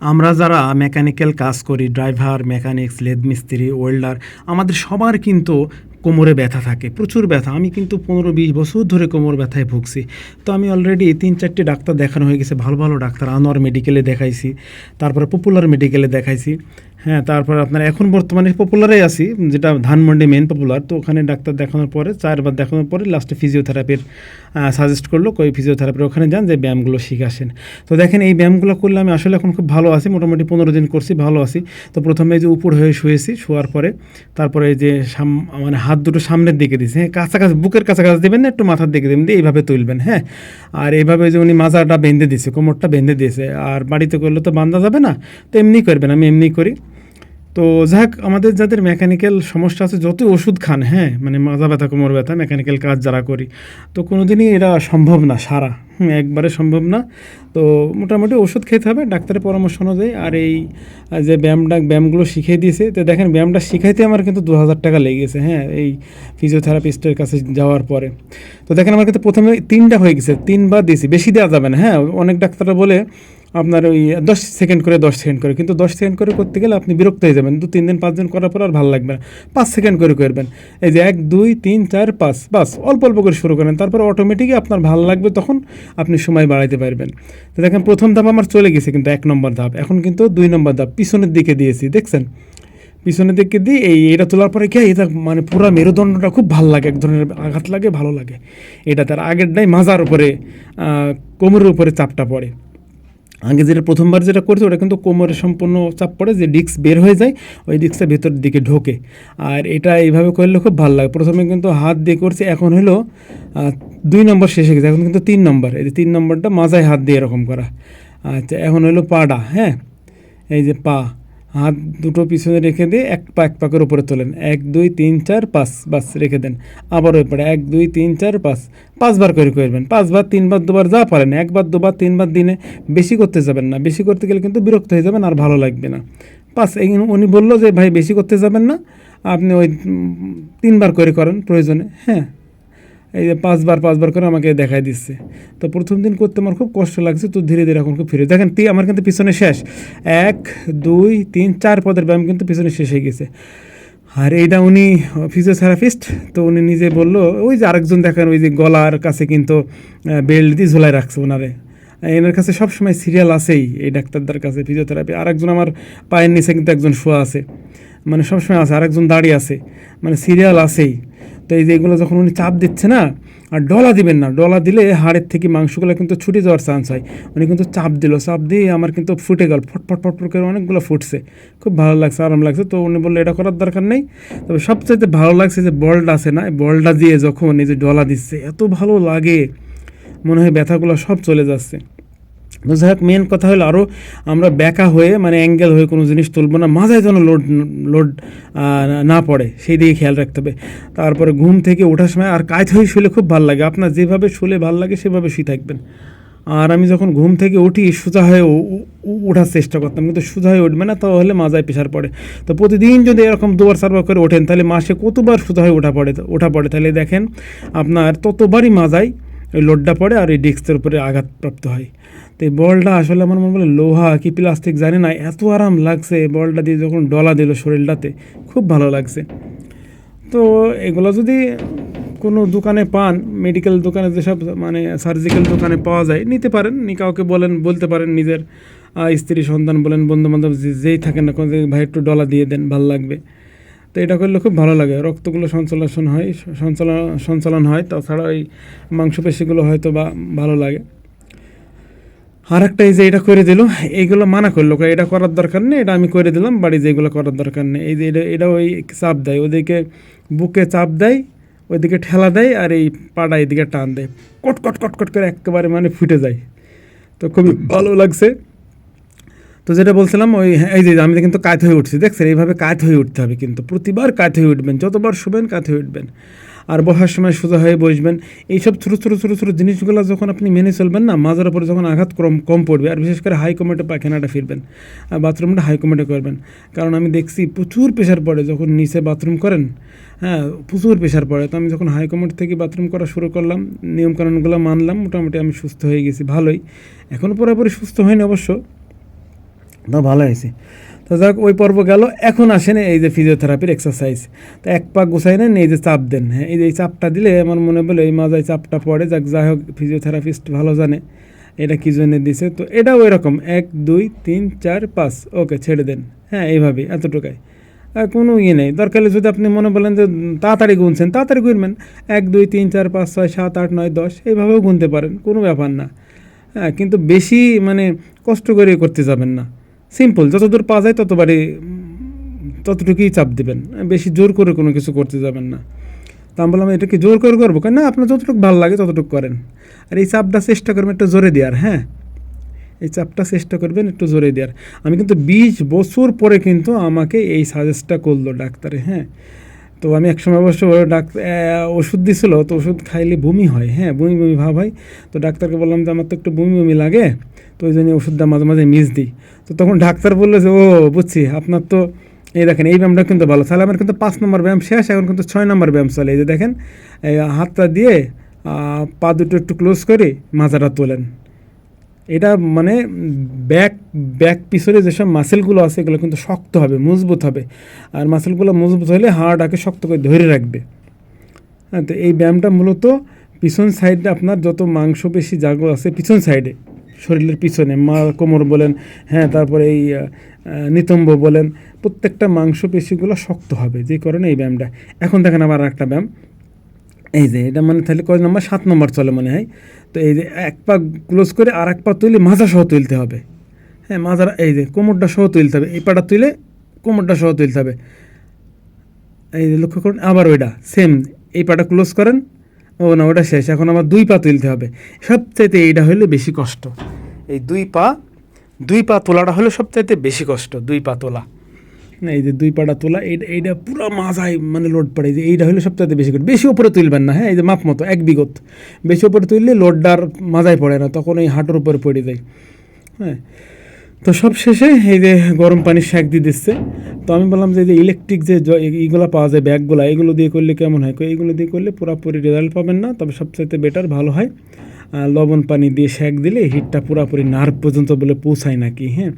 আমরা যারা মেকানিক্যাল কাজ করি, ড্রাইভার, মেকানিক্স, লেদ মিস্ত্রি, ওয়েল্ডার, আমাদের সবার কিন্তু কোমরে ব্যথা থাকে, প্রচুর ব্যথা। আমি কিন্তু 15-20 বছর ধরে কোমর ব্যথায় ভুগছি। তো আমি অলরেডি 3-4টি ডাক্তার দেখানো হয়ে গেছে, ভালো ভালো ডাক্তার। আনোয়ার মেডিকেলে দেখাইছি, তারপরে পপুলার মেডিকেলে দেখাইছি। হ্যাঁ, তারপর আপনার এখন বর্তমানে পপুলারেই আছি, যেটা ধানমন্ডি মেন পপুলার। তো ওখানে ডাক্তার দেখানোর পরে 4বার দেখানোর পরে লাস্টে ফিজিওথেরাপির সাজেস্ট করলো, কই ফিজিওথেরাপির ওখানে যান, যে ব্যায়ামগুলো শিখে আসেন। তো দেখেন, এই ব্যায়ামগুলো করলে আমি আসলে এখন খুব ভালো আছি, মোটামুটি 15 দিন করছি, ভালো আছি। তো প্রথমে এই যে উপর হয়ে শুয়েছি, শোয়ার পরে তারপরে এই যে মানে হাত দুটো সামনের দিকে দিয়েছি, হ্যাঁ, কাছাকাছি, বুকের কাছাকাছি দেবেন না, একটু মাথার দিকে দেবেন, দিয়ে এইভাবে তুলবেন। হ্যাঁ, আর এইভাবে যে উনি মাজাটা বেঁধে দিয়েছে, কোমরটা বেঁধে দিয়েছে। আর বাড়িতে করলে তো বাঁধা যাবে না, তো এমনি করবেন, আমি এমনি করি। তো যাক, আমাদের যাদের মেকানিক্যাল সমস্যা আছে, যতই ওষুধ খান, হ্যাঁ, মানে মাজা ব্যথা, কোমর ব্যথা, মেকানিক্যাল কাজ যারা করি, তো কোনো দিনই এটা সম্ভব না সারা, একবারে সম্ভব না। তো মোটামুটি ওষুধ খেতে হবে ডাক্তারের পরামর্শ অনুযায়ী। আর এই যে ব্যায়ামগুলো শিখিয়ে দিয়েছে, তো দেখেন ব্যায়ামটা শিখাইতে আমার কিন্তু 2000 টাকা লেগেছে, হ্যাঁ, এই ফিজিওথেরাপিস্টের কাছে যাওয়ার পরে। তো দেখেন, আমার কিন্তু প্রথমে 3টা হয়ে গেছে, 3বার দিয়েছি, বেশি দেওয়া যাবে না। হ্যাঁ, অনেক ডাক্তাররা বলে আপনার ওই 10 সেকেন্ড করে 10 সেকেন্ড করে, কিন্তু 10 সেকেন্ড করে করতে গেলে আপনি বিরক্ত হয়ে যাবেন, 2-3 দিন 5 দিন করার পর আর ভালো লাগবে না। 5 সেকেন্ড করে করবেন, এই যে 1 2 3 4 5, বাস অল্প অল্প করে শুরু করেন, তারপর অটোমেটিকই আপনার ভালো লাগবে, তখন আপনি সময় বাড়াইতে পারবেন। তো দেখেন, প্রথম ধাপ আমার চলে গেছে, কিন্তু 1 নম্বর ধাপ, এখন কিন্তু 2 নম্বর ধাপ পিছনের দিকে দিয়েছি, দেখছেন, পিছনের দিকে দিয়ে এটা তোলার পরে কি এটা মানে পুরো মেরুদণ্ডটা খুব ভালো লাগে, এক ধরনের আঘাত লাগে, ভালো লাগে। এটা তার আগেরটাই মাজার উপরে, কোমরের উপরে চাপটা পড়ে। আগে যেটা প্রথমবার যেটা করছে, ওটা কিন্তু কোমরে সম্পূর্ণ চাপ পড়ে, যে ডিস্ক বের হয়ে যায়, ওই ডিস্কটা ভেতরের দিকে ঢোকে। আর এটা এইভাবে করলে খুব ভালো লাগে। প্রথমে কিন্তু হাত দিয়ে করছে, এখন হলো 2 নম্বর শেষে গেছে, এখন কিন্তু 3 নম্বর, এই যে 3 নম্বরটা মাজায় হাত দিয়ে এরকম করা। আচ্ছা, এখন হলো পাটা, হ্যাঁ, এই যে পা, হাত দুটো পিছনে রেখে দিয়ে এক পা করে উপরে তোলেন, 1 2 3 4 5, বাস রেখে দেন। আবার ওই পরে 1 2 3 4 5, 5বার করে করবেন, 5বার 3বার 2বার যা পারেন, 1বার 2বার 3বার দিনে, বেশি করতে যাবেন না, বেশি করতে গেলে কিন্তু বিরক্ত হয়ে যাবেন আর ভালো লাগবে না। উনি বললো যে ভাই বেশি করতে যাবেন না, আপনি ওই 3বার করে করেন প্রয়োজনে। হ্যাঁ, এই যে 5বার করে আমাকে দেখাই দিচ্ছে। তো প্রথম দিন করতে আমার খুব কষ্ট লাগছে, তো ধীরে ধীরে এখন খুব ফিরে দেখেন, আমার কিন্তু পিছনে শেষ, 1 2 3 4 পদের ব্যায়াম কিন্তু পিছনে শেষ হয়ে গেছে। আর এইটা উনি ফিজিওথেরাপিস্ট, তো উনি নিজে বললো, ওই যে আরেকজন দেখেন, ওই যে গলার কাছে কিন্তু বেল্ট দিয়ে ঝোলাই রাখছে ওনারে, এনার কাছে সবসময় সিরিয়াল আছেই, এই ডাক্তারদের কাছে ফিজিওথেরাপি। আরেকজন আমার পায়ের নিচে কিন্তু একজন শোয়া আছে, মানে সবসময় আছে, আরেকজন দাঁড়িয়ে আছে, মানে সিরিয়াল আছেই। তো এই যে এগুলো যখন উনি চাপ দিচ্ছে না, আর ডলা দিবেন না, ডলা দিলে হাড়ের থেকে মাংসগুলো কিন্তু ছুটে যাওয়ার চান্স হয়। উনি কিন্তু চাপ দিল, চাপ দিয়ে আমার কিন্তু ফুটে গেল, ফটফট করে অনেকগুলো ফুটছে, খুব ভালো লাগছে, আরাম লাগছে। তো উনি বললো এটা করার দরকার নেই। তবে সবচাইতে ভালো লাগছে যে বলটা আছে না, বলটা দিয়ে যখন এই যে ডলা দিচ্ছে, এত ভালো লাগে, মনে হয় ব্যথাগুলো সব চলে যাচ্ছে। তো যাই হোক, মেন কথা হলো আরও আমরা ব্যাকা হয়ে, মানে অ্যাঙ্গেল হয়ে কোনো জিনিস তুলবো না, মাথায় যেন লোড না পড়ে, সেই দিকে খেয়াল রাখতে হবে। তারপরে ঘুম থেকে ওঠার সময় আর কায়ত হয়ে শুলে খুব ভালো লাগে, আপনার যেভাবে শুলে ভালো লাগে সেভাবে শুয়ে থাকবেন। আর আমি যখন ঘুম থেকে উঠি, সোজা হয়ে ওঠার চেষ্টা করতাম, কিন্তু সোজা হয়ে উঠবে না, তাহলে মাজায় প্রেশার পড়ে। তো প্রতিদিন যদি এরকম 2বার 4বার করে ওঠেন, তাহলে মাসে কতবার সোজা হয়ে ওঠা পড়ে, তাহলে দেখেন আপনার ততবারই মাজায় ওই লোডটা পড়ে, আর এই ডিস্কের উপরে আঘাতপ্রাপ্ত হয়। তো এই বলটা আসলে আমার মনে বলে লোহা কি প্লাস্টিক জানি না, এত আরাম লাগছে বলটা দিয়ে যখন ডলা দিল শরীরটাতে, খুব ভালো লাগছে। তো এগুলো যদি কোনো দোকানে পান, মেডিকেল দোকানে, যেসব মানে সার্জিক্যাল দোকানে পাওয়া যায়, নিতে পারেন, কাউকে বলতে পারেন, নিজের স্ত্রী সন্তান বলেন, বন্ধুবান্ধব যেই থাকেন না, কোনো ভাই একটু ডলা দিয়ে দেন, ভালো লাগবে। তো এটা করলে খুব ভালো লাগে, রক্তগুলো সঞ্চালন হয়, তাছাড়া ওই মাংসপেশিগুলো হয়তো বা ভালো লাগে। আর একটা, এই যে এটা করে দিল, এইগুলো মানা করলো, এটা করার দরকার নেই, এটা আমি করে দিলাম, বাড়ি যেগুলো করার দরকার নেই। এই যে এটা ওই চাপ দেয়, ওদিকে বুকে চাপ দেয়, ওইদিকে ঠেলা দেয়, আর এই পাটা এদিকে টান দেয়, কট করে একেবারে মানে ফুটে যায়। তো খুবই ভালো লাগছে। তো যেটা বলছিলাম, এই যে আমি কিন্তু কাত হয়ে উঠছি, দেখছেন, এইভাবে কাত হয়ে উঠতে হবে, কিন্তু প্রতিবার কাত হয়ে উঠবেন, যতবার শুবেন কাত হয়ে উঠবেন। আর বসার সময় সোজা হয়ে বসবেন। এইসব ছোটো জিনিসগুলো যখন আপনি মেনে চলবেন না, মাজার উপরে যখন আঘাত কম পড়বে, আর বিশেষ করে হাই কমেটে পায়খানাটা ফিরবেন, আর বাথরুমটা হাই কমেটে করবেন। কারণ আমি দেখছি প্রচুর প্রেশার পড়ে যখন নিচে বাথরুম করেন, হ্যাঁ, প্রচুর প্রেশার পড়ে। তো আমি যখন হাই কমেট থেকে বাথরুম করা শুরু করলাম, নিয়মকানুনগুলো মানলাম, মোটামুটি আমি সুস্থ হয়ে গেছি ভালোই। এখনও পুরোপুরি সুস্থ হয়নি অবশ্য, তো ভালো হয়েছে। তো যাক ওই পর্ব গেল, এখন আসেন এই যে ফিজিওথেরাপির এক্সারসাইজ। তো এক পা গুছাই নেন, এই যে চাপ দেন, হ্যাঁ এই যে এই চাপটা দিলে আমার মনে বলে এই মাজায় চাপটা পড়ে, যাই হোক ফিজিওথেরাপিস্ট ভালো জানে এটা কী জন্য দিছে। তো এটাও ওই রকম 1 2 3 4 5 ওকে ছেড়ে দেন, হ্যাঁ এইভাবেই এতটুকাই, কোনো ইয়ে নেই। দরকার হলে যদি আপনি মনে বলেন যে তাড়াতাড়ি গুনছেন, তাড়াতাড়ি গুনবেন 1 2 3 4 5 6 7 8 9 10 এইভাবেও গুনতে পারেন, কোনো ব্যাপার না। হ্যাঁ কিন্তু বেশি মানে কষ্ট করে করতে যাবেন না, সিম্পল যতদূর পাওয়া যায় ততটুকুই চাপ দিবেন, বেশি জোর করে কোনো কিছু করতে যাবেন না। তা আমি বললাম এটা কি জোর করে করবো, কেন না আপনার যতটুকু ভালো লাগে ততটুকু করেন। আর এই চাপটা চেষ্টা করবেন একটু জোরে দেওয়ার, হ্যাঁ এই চাপটা চেষ্টা করবেন একটু জোরে দেওয়ার। আমি কিন্তু 20 বছর পরে কিন্তু আমাকে এই সাজেস্টটা করলো ডাক্তারে, হ্যাঁ। তো আমি একসময় অবশ্য ডাক্তার ওষুধ দিছিল, তো ওষুধ খাইলে বমি হয়, হ্যাঁ বমি বমি ভাব হয়। তো ডাক্তারকে বললাম যে আমার তো একটু বমি বমি লাগে, তো ওই জন্য ওষুধটা মাঝে মাঝে মিস দিই। তো তখন ডাক্তার বললো যে ও বুঝছি আপনার তো এই দেখেন এই ব্যায়ামটা কিন্তু ভালো, তাহলে আমার কিন্তু 5 নম্বর ব্যায়াম শেষ, এখন কিন্তু 6 নম্বর ব্যায়াম চলে। এই যে দেখেন এই হাতটা দিয়ে পা দুটো একটু ক্লোজ করে মাজাটা তোলেন। এটা মানে ব্যাক ব্যাক পিছনে যেসব মাসেলগুলো আছে এগুলো কিন্তু শক্ত হবে, মজবুত হবে। আর মাসেলগুলো মজবুত হলে হাড়টাকে শক্ত করে ধরে রাখবে। হ্যাঁ তো এই ব্যায়ামটা মূলত পিছন সাইডে আপনার যত মাংসপেশি জায়গা আছে পিছন সাইডে, শরীরের পিছনে কোমর বলেন, হ্যাঁ তারপরে এই নিতম্ব বলেন, প্রত্যেকটা মাংসপেশিগুলো শক্ত হবে, যে কারণে এই ব্যায়ামটা। এখন দেখেন আবার একটা ব্যায়াম, এই যে এটা মানে তাহলে কয় নম্বর 7 নম্বর চলে মনে হয়। তো এই যে এক পা ক্লোজ করে আর এক পা তুলে মাজা সহ তুলতে হবে, হ্যাঁ মাজার এই যে কোমরটা সহ তুলতে হবে, এই পাটা তুলে কোমরটা সহ তুলতে হবে। এই যে লক্ষ্য করুন আবার ওইটা সেম, এই পাটা ক্লোজ করেন, ও না ওটা শেষ, এখন আবার 2 পা তুলতে হবে। সবচাইতে এইটা হলে বেশি কষ্ট, এই 2 পা তোলাটা হলে সবচাইতে বেশি কষ্ট, 2 পা তোলা। না এই যে 2 পাটা তোলা, এইটা পুরো মাজায় মানে লোড পড়ে, যে এইটা হলে সবচাইতে বেশি কষ্ট। বেশি উপরে তুলবেন না, হ্যাঁ এই যে মাপ মতো 1 বিগত, বেশি উপরে তুললে লোডটার মাজায় পড়ে না, তখন এই হাঁটুর উপরে পড়ে যায়, হ্যাঁ। তো সব শেষে এই যে গরম পানির শ্যাক দিয়ে দিচ্ছে। তো আমি বললাম যে ইলেকট্রিক যে এইগুলো পাওয়া যায় ব্যাগগুলো, এগুলো দিয়ে করলে কেমন হয়, এইগুলো দিয়ে করলে পুরোপুরি রেজাল্ট পাবেন না, তবে সবচাইতে বেটার ভালো হয় লবণ পানি দিয়ে শ্যাক দিলে হিটটা পুরোপুরি নার্ভ পর্যন্ত বলে পৌঁছায় নাকি, হ্যাঁ।